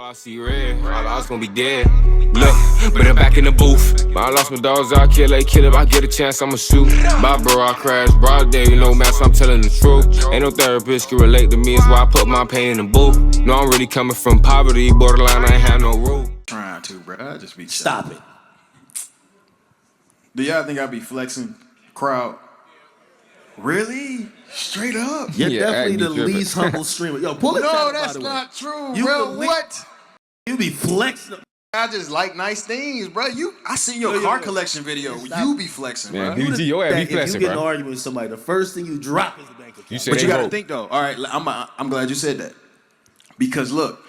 I see red, I was gonna be dead. Look, but I'm back in the booth. I lost my dogs, I kill a kid. If I get a chance, I'ma shoot. My bro, I crash, broad day, you know, man, so I'm telling the truth. Ain't no therapist can relate to me, it's why I put my pain in the booth. No, I'm really coming from poverty, borderline, I ain't have no roof. Trying to, bro. I just be Stop it. Do y'all think I be flexing crowd? Really? Straight up? You're Yeah, definitely the tripping. least humble streamer. Yo, pull it No, out, that's by the way. not true, You bro. the le- What? You be flexing. I just like nice things, bro. I seen your car collection video. Stop. You be flexing, Man, bro. DDG, your ass be If flexing, you get in an bro. argument with somebody, the first thing you drop is the bank account. You said But you they gotta broke. think though. All right, I'm glad you said that because look,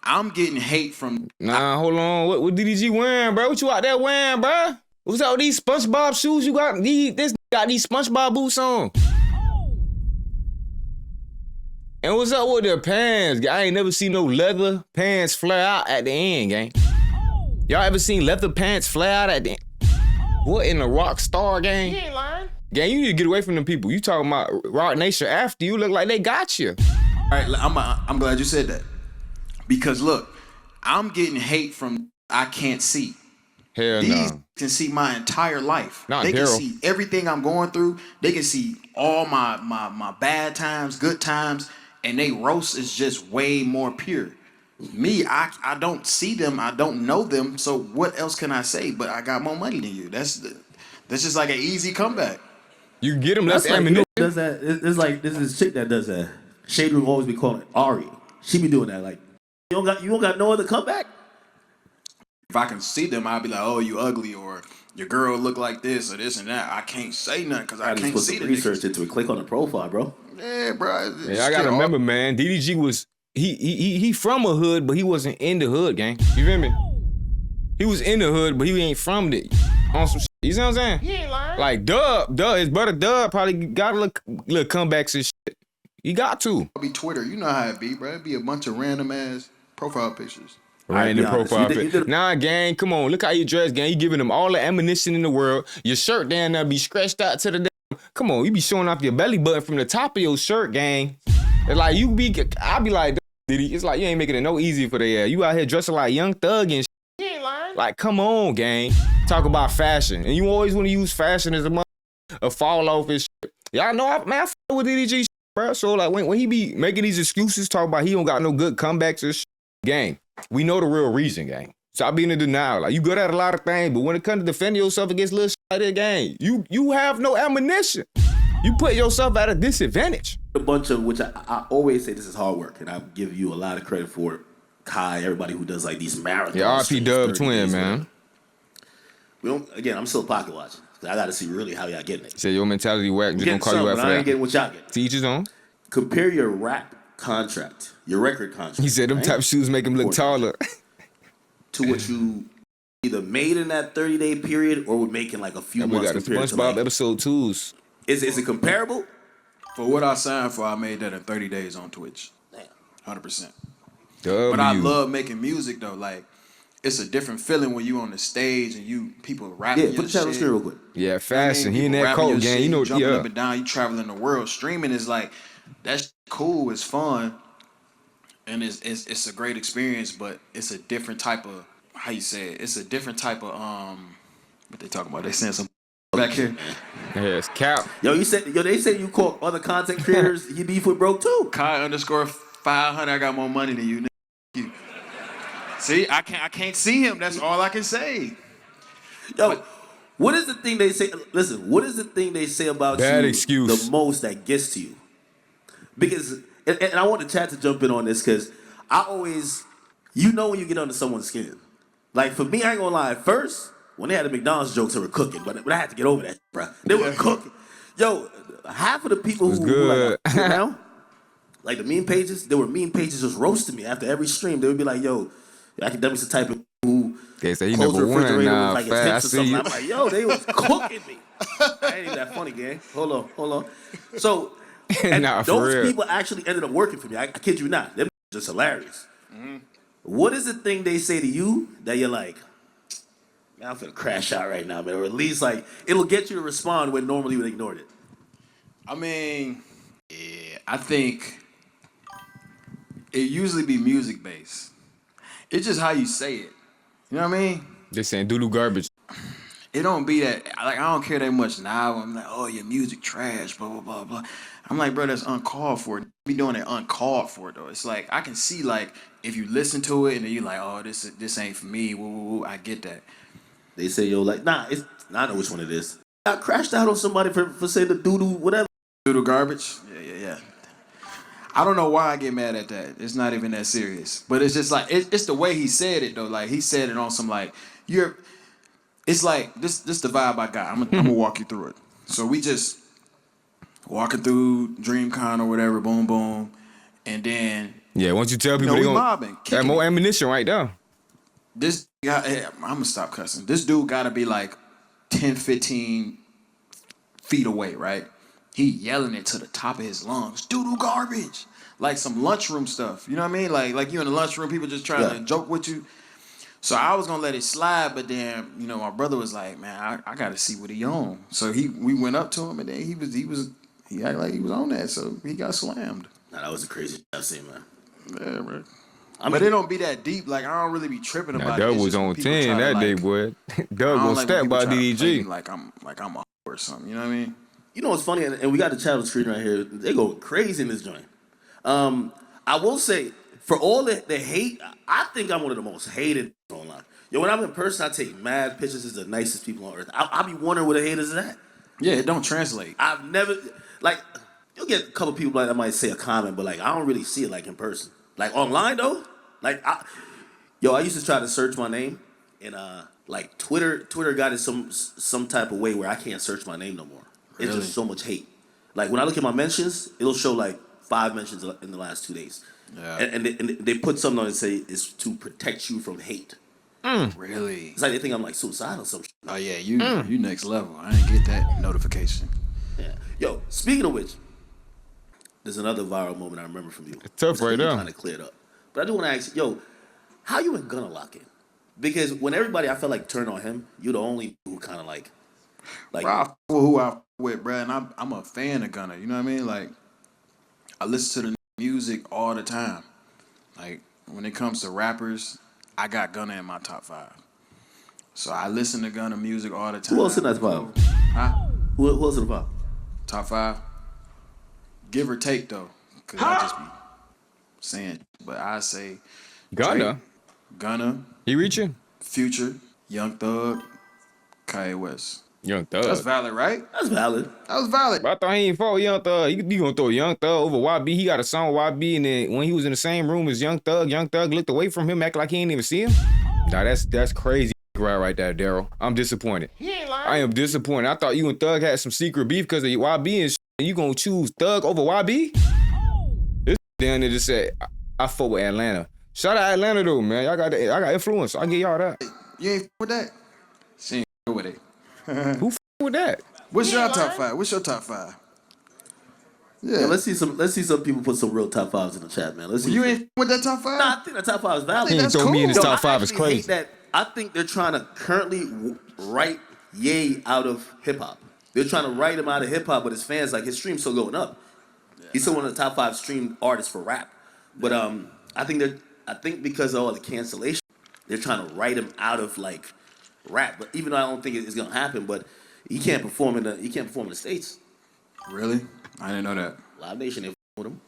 I'm getting hate from. Nah, hold on. What DDG wearing, bro? What you out there wearing, bro? What's up with these SpongeBob shoes you got? This got these SpongeBob boots on. And what's up with their pants? I ain't never seen no leather pants flare out at the end, gang. Y'all ever seen leather pants flare out at the end? What in the rock star, gang? You ain't lying. Gang, you need to get away from them people. You talking about Rock Nation after you look like they got you. All right, I'm glad you said that because look, I'm getting hate from I can't see. Hell These no. can see my entire life. Not they Daryl. can see everything I'm going through. They can see all my bad times, good times, and they roast is just way more pure. Me, I don't see them, I don't know them, so what else can I say? But I got more money than you. That's just like an easy comeback. You get them less That's like, ammunition. does that? It's like this is chick that does that. Shade Room always be calling it Ari. She be doing that. Like you don't got no other comeback. If I can see them, I'll be like, oh, you ugly, or your girl look like this, or this and that. I can't say nothing because I I just can't put see some the research niggas. into it. Click on the profile, bro. Yeah, bro. Yeah, I gotta remember, man. DDG was he from a hood, but he wasn't in the hood, gang. You feel me? He was in the hood, but he ain't from it. On some shit. You see what I'm saying? He ain't lying. Like Dub, his brother Dub probably got a little comebacks and shit. He got to. Be Twitter, you know how it be, bro. It be a bunch of random ass profile pictures. Random be honest, profile you pic. did- Nah, gang, come on. Look how you dress, gang. You giving them all the ammunition in the world. Your shirt down there be scratched out to the damn. Come on, you be showing off your belly button from the top of your shirt, gang. It's like I be like, Diddy, it's like you ain't making it no easy for the ass. You out here dressing like Young Thug and shit. You ain't lying. Like, come on, gang. Talk about fashion. And you always want to use fashion as a fall off and shit. Y'all know, I fuck with DDG shit, bro. So, like, when he be making these excuses, talk about he don't got no good comebacks and shit, gang, we know the real reason, gang. Stop being in denial. Like, you good at a lot of things, but when it comes to defending yourself against little shit like that, gang, you have no ammunition. You put yourself at a disadvantage. A bunch of which I always say this is hard work, and I give you a lot of credit for it. Kai, everybody who does like these marathons. Yeah, RP streams, Dub 30 twin, days, man. We don't. Again, I'm still pocket watching. I got to see really how y'all getting it. Say your mentality whack, just gonna Getting call you some, out but for I ain't that. getting what y'all get. Teach his own. Compare your rap contract, your record contract. He said them right, type of shoes make him look taller. to what you either made in that 30-day period or were making like a few And we months got the compared to SpongeBob like, episode 2s. is it comparable? For what I signed for, I made that in 30 days on Twitch. Damn. 100%. W. But I love making music though. Like, it's a different feeling when you on the stage and people rapping Yeah, your put the channel shit. screen real quick. Yeah, fashion. He People in that rapping your coat, gang. shit, You know, jumping yeah. up and down. You traveling the world. Streaming is like, that's cool. It's fun, and it's a great experience. But it's a different type of, how you say it? It's a different type of what they talking about? They saying some back here. Yeah, it's cap. They said you caught other content creators you beef with broke too. Kai _500. I got more money than you. You. See, I can't see him. That's all I can say. Yo, what is the thing they say? Listen, what is the thing they say about Bad you excuse. the most that gets to you? Because, and I want the chat to jump in on this because I always, when you get under someone's skin. Like for me, I ain't gonna lie. At first, when they had the McDonald's jokes, they were cooking, but I had to get over that, bro. They were cooking. Yo, half of the people who good. like now, like the meme pages, there were meme pages just roasting me after every stream. They would be like, "Yo, Akademiks the type of who They say he close the number one refrigerator now. with like his Fast. I hips or see something." you. I'm like, "Yo, they was cooking me." That ain't even that funny, gang. Hold on. So, and Nah, for those real. people actually ended up working for me. I kid you not. They're just hilarious. Mm-hmm. What is the thing they say to you that you're like, man, I'm finna crash out right now, man? Or at least like it'll get you to respond when normally you would ignore it. I mean, yeah, I think it usually be music based. It's just how you say it. You know what I mean? They saying doo-doo garbage. It don't be that, like, I don't care that much now. I'm like, oh, your music trash, blah, blah, blah, blah. I'm like, bro, that's uncalled for. Be doing it uncalled for, though. It's like, I can see, like, if you listen to it and then you're like, oh, this ain't for me, woo, woo, woo, I get that. They say, yo, like, nah, I know which one it is. I crashed out on somebody for saying the doo-doo, whatever. Doodle garbage? Yeah. I don't know why I get mad at that. It's not even that serious. But it's just like, it's the way he said it, though. Like, he said it on some, like, it's like, this the vibe I got. I'm gonna walk you through it. So we just walking through DreamCon or whatever, boom, boom. And then, Yeah, once you tell people we they gonna mobbing. got more ammunition right there. This guy, I'm gonna stop cussing. This dude gotta be like 10, 15 feet away, right? He yelling it to the top of his lungs. Doodle garbage. Like some lunchroom stuff. You know what I mean? Like you in the lunchroom, people just trying to joke with you. So I was gonna let it slide, but then, my brother was like, man, I gotta see what he on. So we went up to him, and then he acted like he was on that, so he got slammed. Nah, that was the craziest I've seen, man. Yeah, bro. But it don't be that deep. Like, I don't really be tripping about it. Doug It's was just when on people 10 try to, that day, like, boy. I Doug don't gonna like when step people by try to play me DDG. like I'm a or something. You know what I mean? You know what's funny? And we got the channel screen right here. They go crazy in this joint. I will say, for all the hate, I think I'm one of the most hated online. Yo, when I'm in person, I take mad pictures as the nicest people on earth. I be wondering where the haters is at. Yeah, it don't translate. I've never, like, you'll get a couple people that might say a comment, but, like, I don't really see it, like, in person. Like, online, though, like, I used to try to search my name, and, like, Twitter got it some type of way where I can't search my name no more. It's Really? just so much hate. Like, when I look at my mentions, it'll show, like, 5 mentions in the last 2 days. Yeah. And they put something on it and say it's to protect you from hate. Really? It's like they think I'm like suicidal or some shit. Oh yeah, you next level. I didn't get that notification. Yeah. Yo, speaking of which, there's another viral moment I remember from you. Tough right there. Kind of cleared up. But I do want to ask you, yo, how you and Gunna lock in? Because when everybody I felt like turned on him, you the only who kind of like. Bro, I fuck with who I fuck with, bro, and I'm a fan of Gunna. You know what I mean? Like, I listen to the music all the time. Like, when it comes to rappers, I got Gunna in my top 5. So I listen to Gunna music all the time. Who else in that 5? Huh? Who else in the 5? Top 5? Give or take, though. Because I just be saying. But I say Gunna. Drake, Gunna, He reaching? Future, Young Thug, Kanye West. Young Thug. That's valid, right? That's valid. That was valid. But I thought he ain't fought Young Thug. You gonna throw Young Thug over YB? He got a song with YB, and then when he was in the same room as Young Thug looked away from him, acting like he ain't even see him. Nah, that's crazy right there, Daryl. I'm disappointed. He ain't lying. I am disappointed. I thought you and Thug had some secret beef because of YB and shit, and you gonna choose Thug over YB? This down there just said, I fought with Atlanta. Shout out Atlanta though, man. I got influence. I give y'all that. You ain't with that? She ain't with it. Who with that? What's He your ain't top lying. 5? What's your top 5? Yeah. Yeah, let's see some people put some real top 5s in the chat, man. Let's see. You ain't with that top 5? Nah, I think the top 5 is valid. He ain't that's throw me in his cool. top 5 is actually hate crazy. that. I think they're trying to currently write Ye out of hip hop. They're trying to write him out of hip hop, but his fans, like, his stream's still going up. He's still one of the top 5 streamed artists for rap. But I think because of all the cancellation, they're trying to write him out of, like, rap. But even though I don't think it's gonna happen, but he can't perform in the States. Really? I didn't know that. Live Nation, they with him.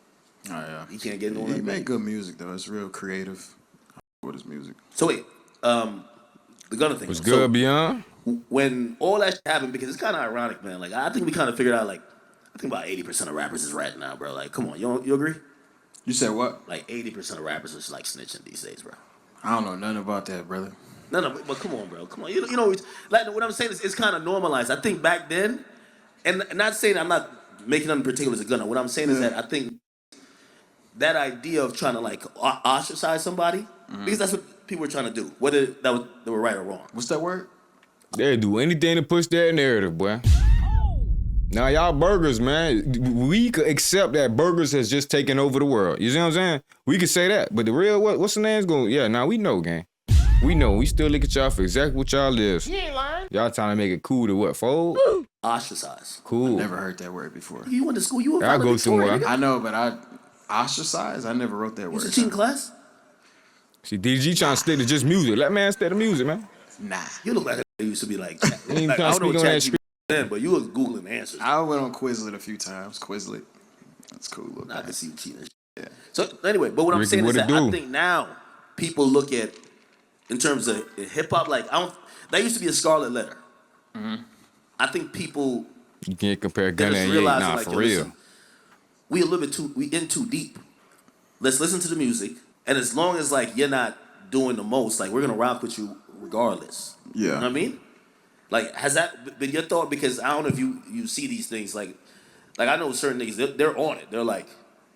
Oh, yeah. He can't get no He one. make good music, though. It's real creative. I fuck with his music. So wait, the Gunna thing Was So good, Beyond? when all that shit happened, because it's kind of ironic, man. Like, I think we kind of figured out, like, I think about 80% of rappers is ratting now, bro. Like, come on, you agree? You said what? Like 80% of rappers is like snitching these days, bro. I don't know nothing about that, brother. No, but come on, bro. Come on. You know, like what I'm saying is it's kind of normalized. I think back then, and not saying I'm not making nothing particular as a Gunna. What I'm saying is that I think that idea of trying to like ostracize somebody, because that's what people were trying to do, whether they were right or wrong. What's that word? They do anything to push that narrative, boy. Now y'all burgers, man. We could accept that burgers has just taken over the world. You see what I'm saying? We could say that, but the real what's the name's going? Yeah, now we know, gang. We know. We still look at y'all for exactly what y'all is. He ain't lying. Y'all trying to make it cool to what? Fold? Ostracize. Cool. Never heard that word before. You went to school. You were I'll go valedictorian, somewhere. nigga. I know, but I ostracize. I never wrote that You word. was a cheating class. See, DDG trying to stick to just music. Let man stick to music, man. Nah. You look like you used to be like, ain't like trying I to don't know speak on what that ChatGPT then, but you was Googling answers. I went on Quizlet a few times. Quizlet. That's cool. Look, I can see you cheating. yeah. So anyway, but what I'm Ricky, saying is what it that I do? think now people look at, in terms of hip hop, like that used to be a scarlet letter. I think people You can't compare they're Gunna just and Ye. realizing Nah, like, for yo, real. listen, we a little bit we in too deep. Let's listen to the music, and as long as like you're not doing the most, like we're gonna rock with you regardless. Yeah. You know what I mean? Like, has that been your thought? Because I don't know if you see these things like I know certain niggas they're on it. They're like,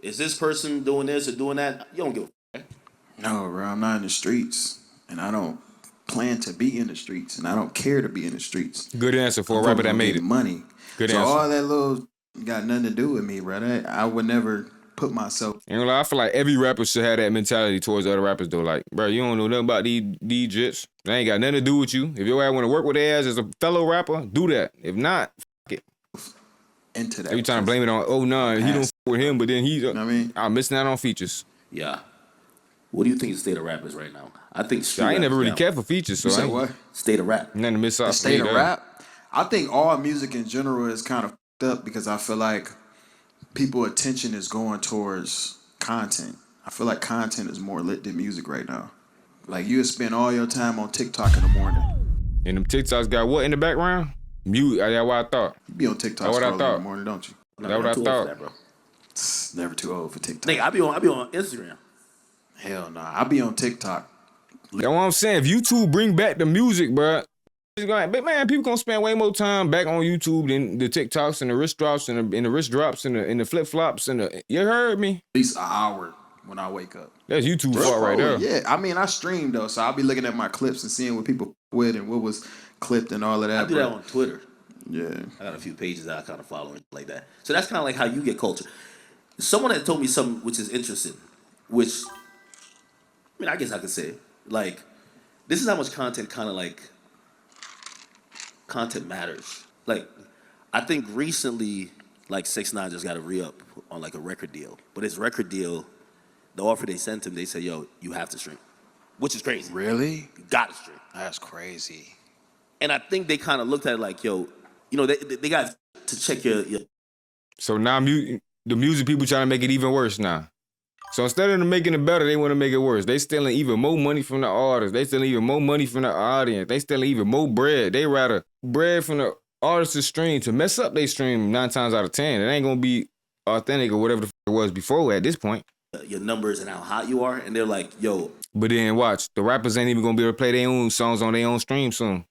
is this person doing this or doing that? You don't give a f- No, bro. I'm not in the streets, and I don't plan to be in the streets, and I don't care to be in the streets. Good answer for a I'm rapper focused that on made getting it. money. Good so answer. all that little got nothing to do with me, brother. I would never put myself. Ain't gonna lie, I feel like every rapper should have that mentality towards other rappers though. Like, bro, you don't know nothing about these jits. They ain't got nothing to do with you. If your ass want to work with their ass as a fellow rapper, do that. If not, fuck it. Into that. They be trying to blame it on, oh no, he don't Past. fuck with him, but then he's know what I mean? I'm missing out on features. Yeah. What do you think the state of rap is right now? I think street I ain't rap never is really down. cared for features, so You I said ain't what? State of rap. nothing to miss out. The state for of me, rap. I think all music in general is kind of fucked up because I feel like people's attention is going towards content. I feel like content is more lit than music right now. Like you would spend all your time on TikTok in the morning. And them TikToks got what in the background? Mute. That's what I thought. You be on TikTok That's what I scrolling in thought. the morning, don't you? No, That what I'm I too old thought. for that, bro. It's never too old for TikTok. Nigga, I be on Instagram. Hell nah. I be on TikTok. That's what I'm saying. If YouTube bring back the music, bro, but man, people gonna spend way more time back on YouTube than the TikToks and the wrist drops and the wrist drops and the flip flops and the. You heard me? At least an hour when I wake up. That's YouTube fault right there. Yeah, I mean I stream though, so I'll be looking at my clips and seeing what people with and what was clipped and all of that. I do that on Twitter. Yeah. I got a few pages that I kind of follow and like that. So that's kind of like how you get culture. Someone had told me something which is interesting, which, I mean, I guess I could say, like, this is how much content kind of like, content matters. Like, I think recently, like 6ix9ine just got a re-up on like a record deal. But his record deal, the offer they sent him, they said, yo, you have to stream. Which is crazy. Really? You gotta stream. That's crazy. And I think they kind of looked at it like, yo, you know, they got to check your So now the music people trying to make it even worse now. So instead of them making it better, they want to make it worse. They stealing even more money from the artists. They stealing even more money from the audience. They stealing even more bread. They rather bread from the artist's stream to mess up their stream 9 times out of 10. It ain't gonna be authentic or whatever the it was before at this point. your numbers and how hot you are, and they're like, yo, But then watch, the rappers ain't even gonna be able to play their own songs on their own stream soon.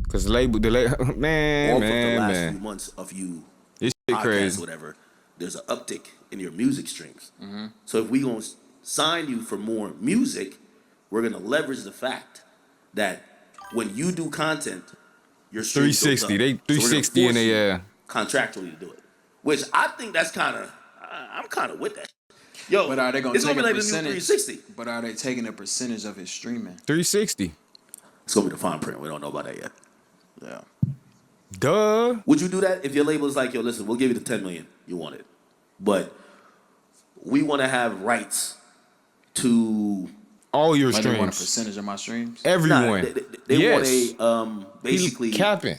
Cause the label, man, off man, of the last man, few months of you this shit podcasts, crazy. whatever, there's an uptick in your music streams. So if we gonna sign you for more music, we're gonna leverage the fact that when you do content, your streams goes 360, up. they So we're gonna 360 in force you their contractually to do it, which I think that's kind of I'm kind of with that. Yo, But are they gonna it's take gonna be a like the new percentage? 360. But are they taking a percentage of his streaming? 360. It's gonna be the fine print. We don't know about that yet. Yeah. Duh. Would you do that if your label is like, yo, listen, we'll give you the 10 million you want it, but we want to have rights to All your Like they want a streams. percentage of my streams? Everyone. they yes. want a basically He capping.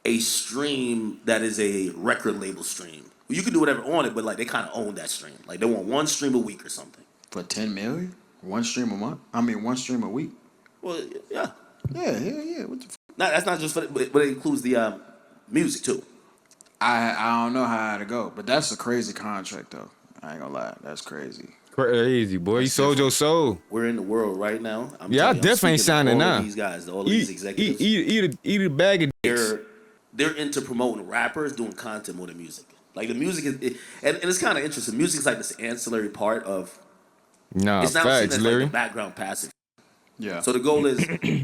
a stream that is a record label stream. You can do whatever on it, but like they kind of own that stream. Like they want one stream a week or something. For 10 million? One stream a month? I mean, one stream a week? Well, yeah. Yeah, hell yeah. What the No, that's not just for, but it includes the music too. I don't know how to go, but that's a crazy contract though. I ain't gonna lie, that's crazy. Crazy, boy. You sold your soul. We're in the world right now. I'm Yeah, I telling you, I'm definitely ain't speaking to signing all now. of these guys, all of these executives. Eat a bag of dicks. They're into promoting rappers doing content more than music. Like the music is, and it's kind of interesting. Music's like this ancillary part of. Nah, It's not seen facts, as like Larry. the background passive. Yeah. So the goal is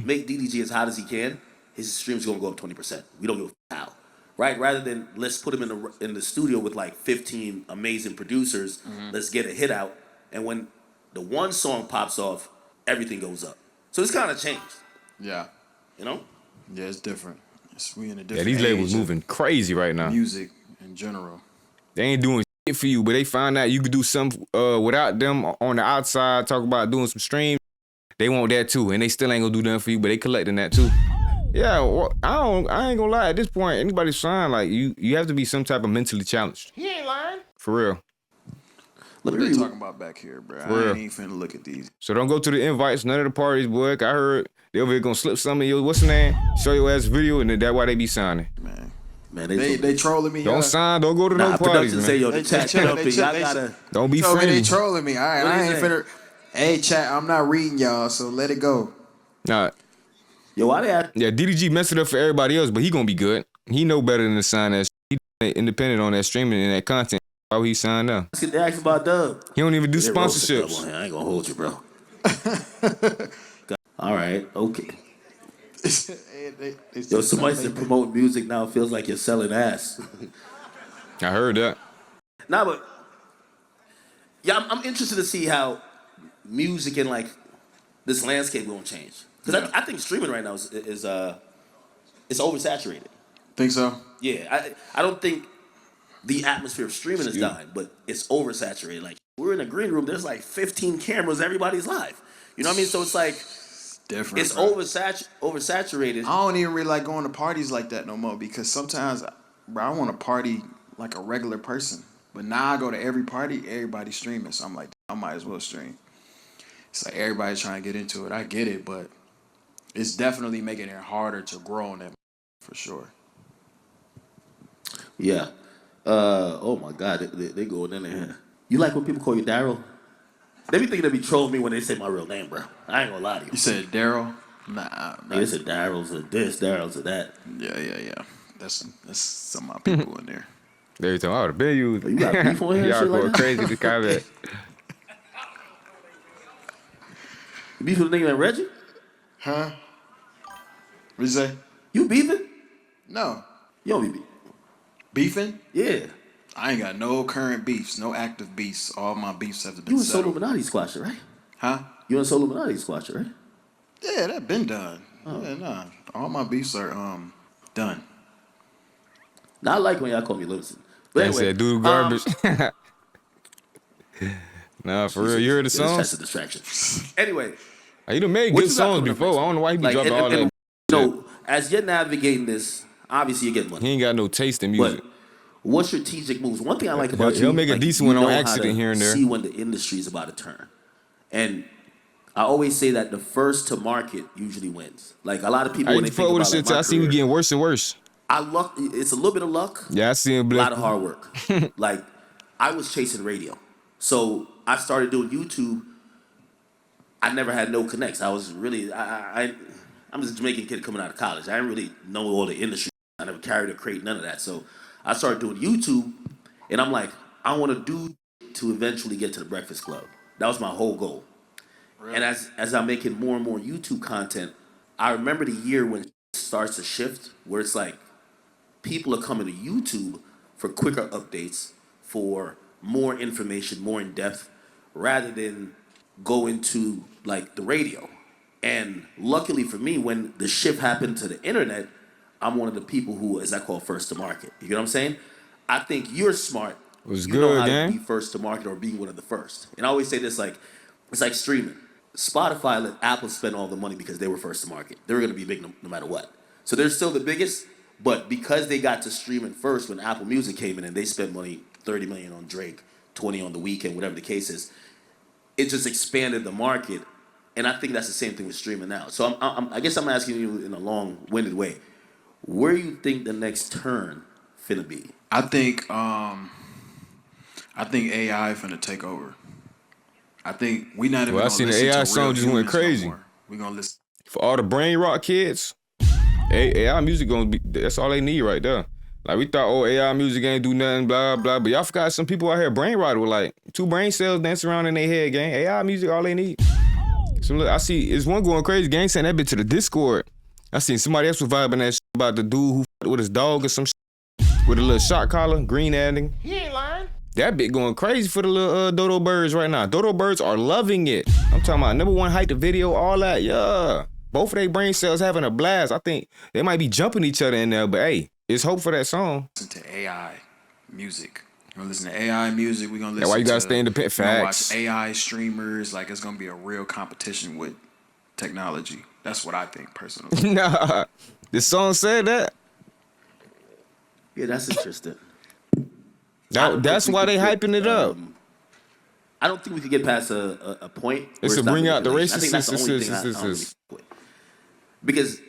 make DDG as hot as he can. His streams gonna go up 20%. We don't give a how, right? Rather than let's put him in the studio with like 15 amazing producers. Let's get a hit out, and when the one song pops off, everything goes up. So it's kind of changed, Yeah. you know. Yeah, it's different. We in a Yeah, different these labels age of moving crazy right now. music in general. They ain't doing shit market for you, but they find out you could do something without them on the outside, talk about doing some streams. They want that too, and they still ain't gonna do nothing for you, but they collecting that too. Yeah, well, I ain't gonna lie. At this point, anybody sign, like you have to be some type of mentally challenged. He ain't lying. For real. What are they talking about back here, bro? I ain't even finna look at these. So don't go to the invites, none of the parties, boy. I heard they over here gonna slip some of your, what's the name? Show your ass video, and then that's why they be signing. Man, They trolling me. Don't sign, don't go to no parties, production man. say, yo, the chat jumping. Y'all gotta. Don't be Told me friendly. they trolling me. All right, I ain't finna. Hey, chat, I'm not reading y'all, so let it go. Nah. Yo, why they at? Yeah, DDG messed it up for everybody else, but he gonna be good. He know better than to sign that shit. He independent on that streaming and that content. Why would he sign up? They asked about Dub. He don't even do They roasted Dub sponsorships. on here. I ain't gonna hold you, bro. All right, okay. Yo, somebody said promote music now feels like you're selling ass. I heard that. Nah, but yeah, I'm interested to see how music and like this landscape gonna change. Because I think streaming right now is it's oversaturated. Think so? Yeah, I don't think the atmosphere of streaming is dying, but it's oversaturated. Like we're in a green room, there's like 15 cameras, everybody's live. You know what I mean? So it's like Different. it's bro. oversaturated. I don't even really like going to parties like that no more because sometimes, bro, I want to party like a regular person. But now I go to every party, everybody's streaming. So I'm like, I might as well stream. It's like everybody's trying to get into it. I get it, but it's definitely making it harder to grow on that for sure. Yeah. Oh my God, they going in there. You like when people call you Daryl? They be thinking they be trolling me when they say my real name, bro. I ain't gonna lie to you. You said Daryl? Nah. They said Daryl's or this, Daryl's or that. Yeah. That's some of my people in there. Every time I would have been you. You got beef on here and Y'all shit like going that? crazy to comment. You beef with the nigga named Reggie? Huh? What you say? You beefing? No. You don't be beefing. Beefing? Yeah. I ain't got no current beefs, no active beefs. All my beefs have been You and Soul settled. Illuminati squash it, right? Huh? You and Soul Illuminati squash it, right? Yeah, that been done. Yeah, nah. All my beefs are done. Now I like when y'all call me Livingston. But They anyway, said, dude, garbage. Nah, for real. You heard the yeah, that's songs? a distraction. Anyway, You done made what good you got songs coming up before. next? I don't know why he be like, dropping all that. So as you're navigating this, obviously you're getting money. He ain't got no taste in music. But what strategic moves? One thing I like about He'll you, make a like, decent you one on know how accident to here and there. See when the industry is about to turn, and I always say that the first to market usually wins. Like a lot of people I when used they to fuck think with about the like, shit till my I see we career, getting worse and worse. it's a little bit of luck, Yeah, I see him. a lot of hard work. Like I was chasing radio, so I started doing YouTube. I never had no connects. I was really I'm just a Jamaican kid coming out of college. I didn't really know all the industry. I never carried a crate, none of that. So I started doing YouTube, and I'm like, I want to do to eventually get to the Breakfast Club. That was my whole goal. Really? And as I'm making more and more YouTube content, I remember the year when it starts to shift, where it's like people are coming to YouTube for quicker updates, for more information, more in depth, rather than go into like the radio. And luckily for me, when the shift happened to the internet, I'm one of the people who, as I call, first to market. You know what I'm saying? I think you're smart. Was You know good, how gang. to be first to market or being one of the first. And I always say this, like, it's like streaming. Spotify let Apple spend all the money because they were first to market. They were going to be big no matter what. So they're still the biggest, but because they got to streaming first when Apple Music came in and they spent money, 30 million on Drake, 20 on The Weeknd, whatever the case is, it just expanded the market. And I think that's the same thing with streaming now. So I guess I'm asking you in a long-winded way, where you think the next turn finna be? I think AI finna take over. I think we not even Well, I gonna seen the listen AI to real song just went humans no crazy. more. We gonna listen. For all the brain rot kids, AI music gonna be, that's all they need right there. Like we thought, oh, AI music ain't do nothing, blah, blah, but y'all forgot some people out here brain rotted with like 2 brain cells dancing around in their head, gang. AI music, all they need. So look, I see, it's one going crazy, gang, sent that bitch to the Discord. I seen somebody else was vibing that shit about the dude who f***ed with his dog or some shit with a little shot collar, green adding. He ain't lying. That bit going crazy for the little dodo birds right now. Dodo birds are loving it. I'm talking about #1 hype the video, all that, yeah. Both of their brain cells having a blast. I think they might be jumping each other in there, but hey, it's hope for that song. To AI music. We're gonna listen to AI music. We're gonna listen That's why you gotta to, stay independent. we're gonna Facts. watch AI streamers. Like it's gonna be a real competition with technology. That's what I think personally. Nah, the song said that. Yeah, that's interesting. I don't know That's if we why could they get, hyping it up. I don't think we could get past a point. It's where to not bring out the manipulation. I think that's the only thing I don't really racists. fuck with. Because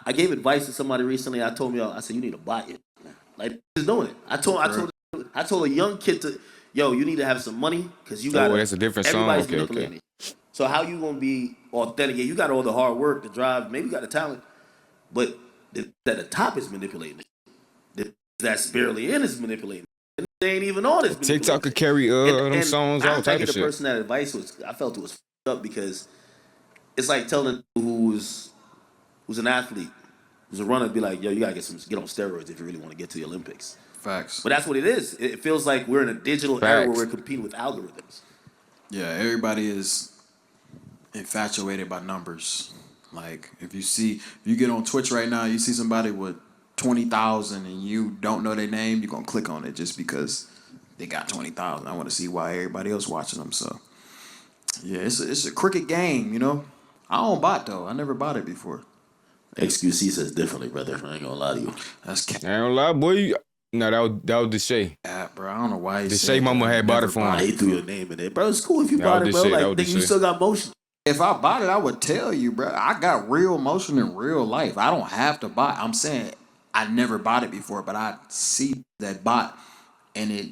I gave advice to somebody recently. I told me, I said, you need to buy it. Like, he's doing it. I told a young kid to, yo, you need to have some money because you got. Oh, that's a different song. Everybody's Okay, manipulating it. So how you gonna be authentic? Yeah, you got all the hard work, the drive, maybe you got the talent, but that the top is manipulating it. That's barely in is manipulating. And they ain't even on this. TikTok could carry them songs, all type of the shit. person that advice I felt it was f***ed up because it's like telling who's an athlete, who's a runner, be like, yo, you gotta get on steroids if you really want to get to the Olympics. Facts. But that's what it is. It feels like we're in a digital era where Facts. we're competing with algorithms. Yeah, everybody is infatuated by numbers. Like if you get on Twitch right now, you see somebody with 20,000 and you don't know their name, you're gonna click on it just because they got 20,000. I want to see why everybody else watching them. So yeah, it's a cricket game, you know. I don't bot though. I never bought it before. XQC says differently, brother. I ain't gonna lie to you. That's I ain't gonna lie, boy. No, that was Deshae. cat, bro. I don't know why he Deshae said mama that. had bought it Never for bought him. He threw your name in there, bro. It's cool if you That bought was it, bro. the shit. That Like, was the nigga, you shit. still got motion. If I bought it, I would tell you, bro. I got real motion in real life. I don't have to buy. I'm saying I never bought it before, but I see that bot, and it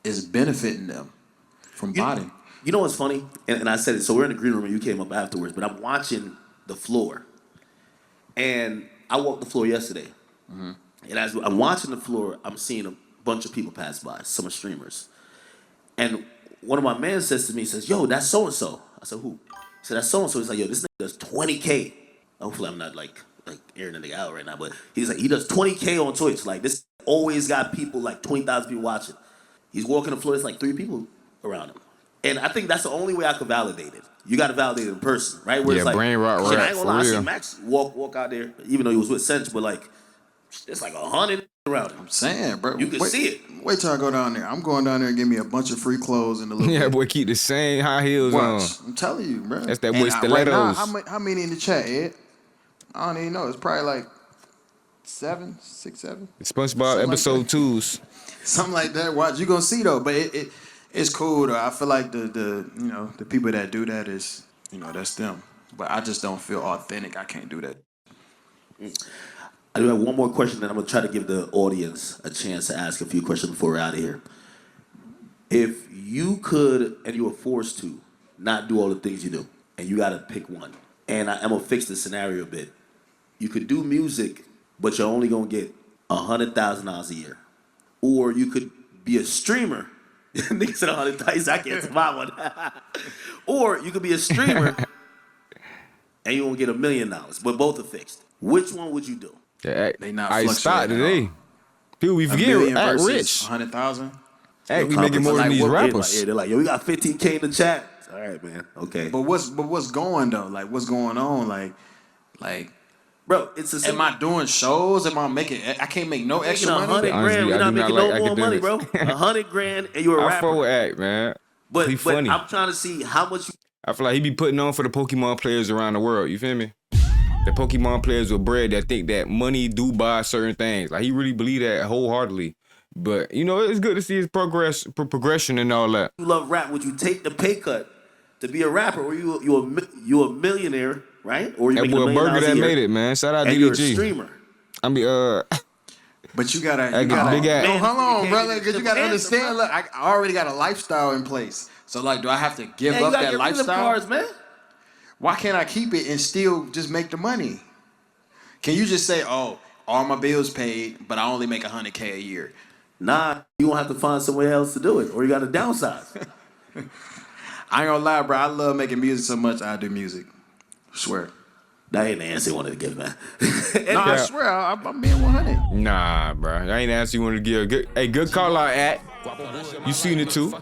is benefiting them from botting. You know what's funny? And I said it. So we're in the green room and you came up afterwards, but I'm watching the floor. And I walked the floor yesterday. Mm-hmm. And as I'm watching the floor, I'm seeing a bunch of people pass by, some streamers. And one of my men says to me, he says, yo, that's so-and-so. I said, who? He said, that's so-and-so. He's like, yo, this nigga does 20K. Hopefully I'm not like airing the nigga out right now, but he's like, he does 20K on Twitch. Like, this always got people, like 20,000 people watching. He's walking the floor, there's like 3 people around him. And I think that's the only way I could validate it. You got to validate it in person, right? Where Yeah, it's like, brain rot, shit, right, I ain't gonna for lie, I real. see Max walk out there, even though he was with Sench, but like, there's like 100 around him. I'm saying, bro. You can see it. Wait till I go down there. I'm going down there and give me a bunch of free clothes and a little Yeah, bit. boy, keep the same high heels on. Watch. I'm telling you, bro. That's that And boy right now, stilettos. how many in the chat, Ed? I don't even know. It's probably like 7, 6, 7. SpongeBob Something like episode that. 2s. Something like that. Watch. You're gonna see though, but it's cool though. I feel like the people that do that is, that's them. But I just don't feel authentic. I can't do that. I do have one more question, and I'm gonna try to give the audience a chance to ask a few questions before we're out of here. If you could, and you were forced to, not do all the things you do, and you gotta pick one, and I'm gonna fix the scenario a bit. You could do music, but you're only gonna get $100,000 a year, or you could be a streamer. Nigga said 100,000. I can't survive on that. Or you could be a streamer, and you won't get $1 million, but both are fixed. Which one would you do? Yeah, They not I stopped fluctuating at today. all. People we $1 forget million act versus rich. 100,000. Act we making more than Like, these what- rappers. Yeah, they're like, yo, we got 15K in the chat. All right, man. Okay. But what's going though? Like what's going on? Like Bro, it's a am I doing shows? Am I making? I can't make no making extra money. 100 Honestly, grand. We're I not do not making like no more money, bro. academics. 100 grand and you're a I fuck rapper. with Act, man. But he funny. I'm trying to see how much you I feel like he be putting on for the Pokemon players around the world. You feel me? The Pokemon players with bread that think that money do buy certain things. Like he really believe that wholeheartedly. But it's good to see his progression and all that. love rap. Would you take the pay cut to be a rapper? Or you a millionaire, right? Or you That making boy $1 Burger million that a year, made it, man. Shout out and you're a DDG. streamer. I mean, But you gotta, I get big ass. No, hold on, Man, brother, you because you can't gotta answer, understand. bro. Look, I already got a lifestyle in place. So like, do I have to give Hey, you up gotta that get rid of them lifestyle? cars, man. Why can't I keep it and still just make the money? Can you just say, oh, all my bills paid, but I only make $100K a year? Nah, you gonna have to find somewhere else to do it, or you gotta downsize. I ain't gonna lie, bro. I love making music so much. I do music. Swear. That ain't the answer you wanted to give, man. No, I swear, I'm being 100. nah, bro. I ain't asking you want to give a good call out, Act. You seen it too?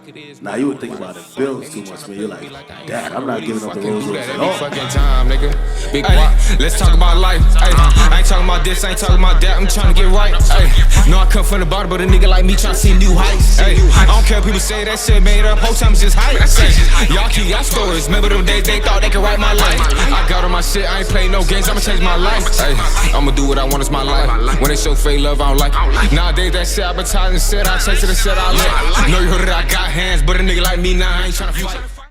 Nah, you would think about the bills too much, man. You're like, Dad, I'm not giving up the Rolls Royce at Every all. fucking time, nigga. Big Guap. Let's talk about life. Ay, I ain't talking about this, I ain't talking about that. I'm trying to get right. Ay, no, I come from the bottom, but a nigga like me trying to see new heights. Ay, I don't care if people say that shit made up. Whole time it's just hype. Ay, y'all keep y'all stories. Remember them days they thought they could write my life. I got on my shit, I ain't playing no games. I'ma change my life. Ay, I'ma do what I want, it's my life. When they show fake love, I don't like. Nowadays that shit advertising shit, I chase it and shit I like. Know you heard it, I got hands, but a nigga like me, nah, I ain't tryna fight.